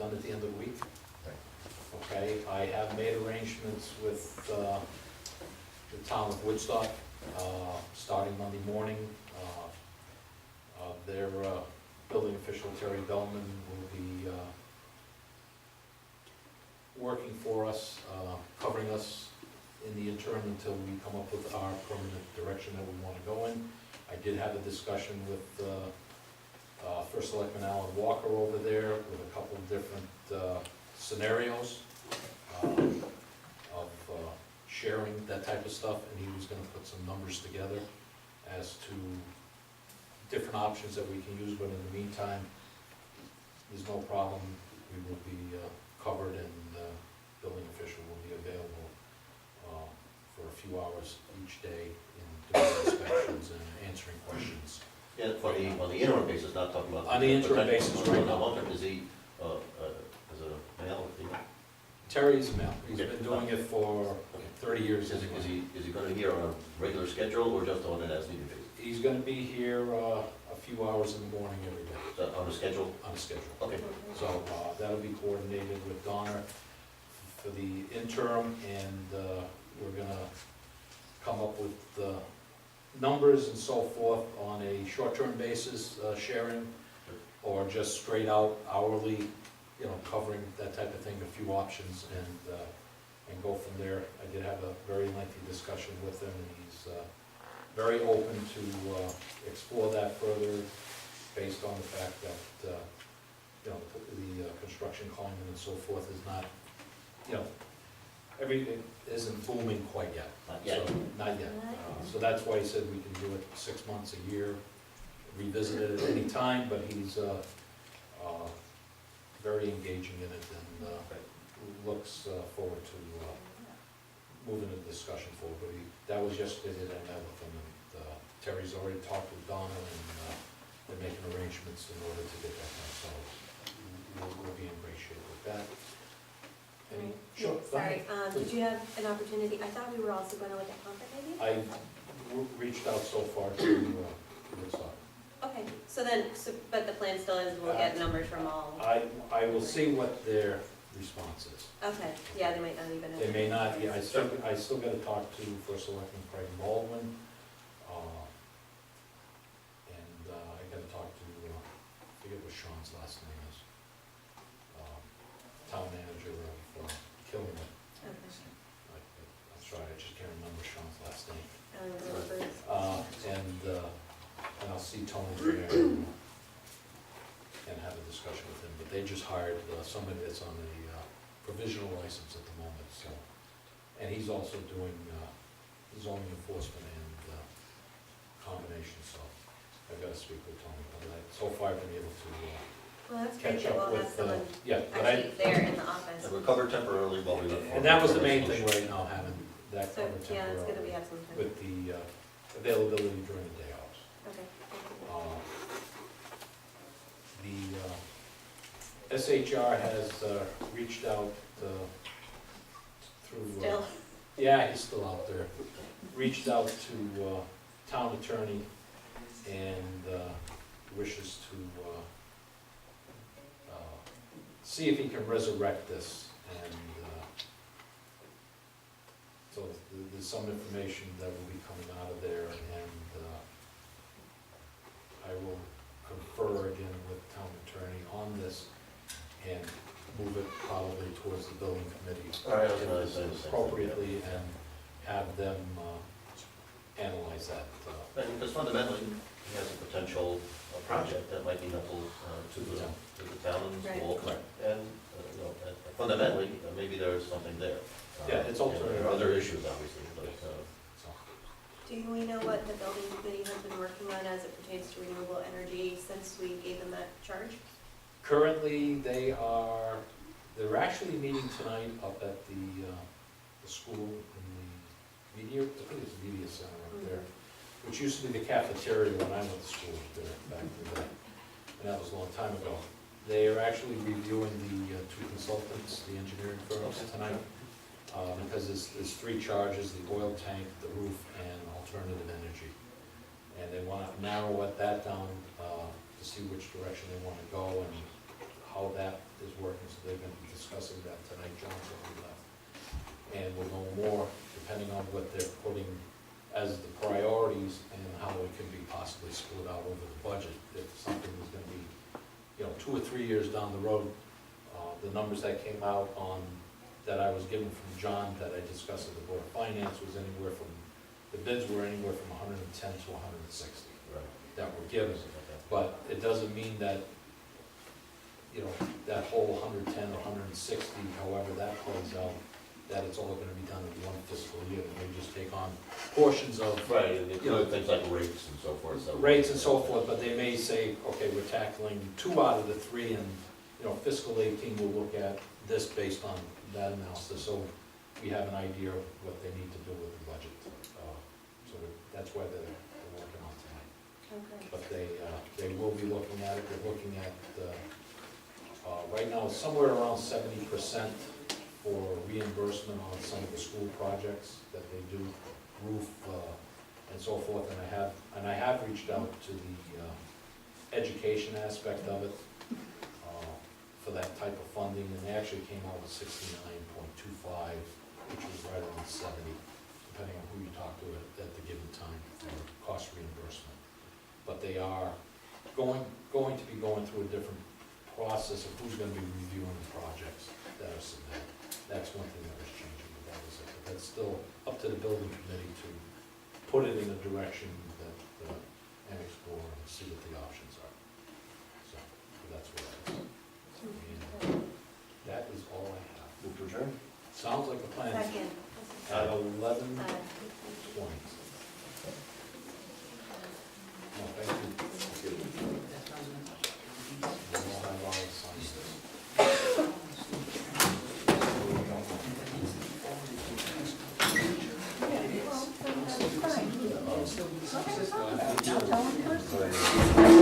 done at the end of the week. Okay, I have made arrangements with the town of Woodstock, starting Monday morning. Their building official, Terry Bellman, will be working for us, covering us in the interim until we come up with our permanent direction that we want to go in. I did have a discussion with First Selectman Alan Walker over there with a couple of different scenarios of sharing that type of stuff, and he was going to put some numbers together as to different options that we can use, but in the meantime, there's no problem. We will be covered, and the building official will be available for a few hours each day in doing inspections and answering questions. Yeah, on the interim basis, not talking about. On the interim basis, right now. Long term, is he, is it a male or female? Terry's male. He's been doing it for 30 years. Is he gonna be here on a regular schedule or just on an as needed basis? He's gonna be here a few hours in the morning every day. Is that on a schedule? On a schedule. Okay. So that'll be coordinated with Donna for the interim, and we're gonna come up with numbers and so forth on a short-term basis, sharing, or just straight out hourly, covering that type of thing, a few options, and go from there. I did have a very lengthy discussion with him, and he's very open to explore that further, based on the fact that the construction climate and so forth is not, everything isn't booming quite yet. Not yet. So, not yet. So that's why he said we can do it 6 months, a year, revisit it at any time, but he's very engaging in it, and looks forward to moving the discussion forward. But that was yesterday that I met with him, and Terry's already talked with Donna, and they're making arrangements in order to get that done, so we'll be in great shape with that. Any? Sure. go Sorry, ahead. did you have an opportunity, I thought we were also going to look at Concord maybe? I reached out so far to Woodstock. Okay, but the plan still is we'll get numbers from all. I will see what their response is. Okay, yeah, they might not even. They may not, I still gotta talk to First Selectman Craig Baldwin, and I gotta talk to, I forget what Sean's last name is, town manager of Killenly. Okay. I'm sorry, I just can't remember Sean's last name. I don't remember. And I'll see Tony there and have a discussion with him, but they just hired somebody that's on a provisional license at the moment, so. And he's also doing zoning enforcement and combination, so I've got to speak with Tony. But so far I've been able to Well, that's great catch that up we'll have with, someone yeah, but actually there in the office. And we're covered temporarily while we look for. and that was the main thing right now, having that So, covered yeah, it's good that we temporarily have some time. with the availability during the day hours. Okay, thank you. The SHR has reached out through. Still, Yeah, he's still out there. Reached out to town attorney and wishes to see if he can resurrect this. And so there's some information that will be coming out of there, and I will confer again with town attorney on this and move it probably towards the building committee All right, I was gonna say the same thing, appropriately, and have them analyze that. Because fundamentally, he has a potential project that might be helpful to the town and Right. school. And fundamentally, maybe there's something there. Yeah, it's and alternative. There are other issues, obviously, but So, do we know what the building committee has been working on as it pertains to renewable energy since we gave them that charge? currently, they're actually meeting tonight up at the school in the media, I think it's the media center up there, which used to be the cafeteria when I went to school there back in the day, and that was a long time ago. They are actually reviewing the two consultants, the engineering firms tonight, because there's three charges: the oil tank, the roof, and alternative energy. And they want to narrow that down to see which direction they want to go and how that is working, so they're gonna be discussing that tonight, John will be left. And we'll know more, depending on what they're putting as the priorities and how it can be possibly split out over the budget. If something is gonna be, 2 or 3 years down the road, the numbers that came out on, that I was given from John, that I discussed at the Board of Finance, was anywhere from, the bids were anywhere from 110 to 160 Right. that were given. But it doesn't mean that, that whole 110 or 160, however that plays out, that it's all gonna be done in one fiscal year. They may just take on portions of Right, and include things like rates and so forth, so. rates and so forth, but they may say, okay, we're tackling 2 out of the 3, and, fiscal 18, we'll look at this based on that analysis, so we have an idea of what they need to do with the budget. So that's why they're working on tonight. Okay. But they will be looking at it, they're looking at, right now, it's somewhere around 70% for reimbursement on some of the school projects that they do, roof, and so forth, and I have reached out to the education aspect of it, for that type of funding, and they actually came out with 69.25, which was right around 70, depending on who you talk to at the given time for cost reimbursement. But they are going to be going through a different process of who's gonna be reviewing the projects that are submitted. That's one thing that was changing with that, is that, but that's still up to the building committee to put it in a direction that, and explore and see what the options are. So that's what that is. And that is all I have. Move to adjourn? Sounds like a plan. Second. At 11:20. No, thank you. We'll have all signed this. Fine. Okay, I'll tell him first.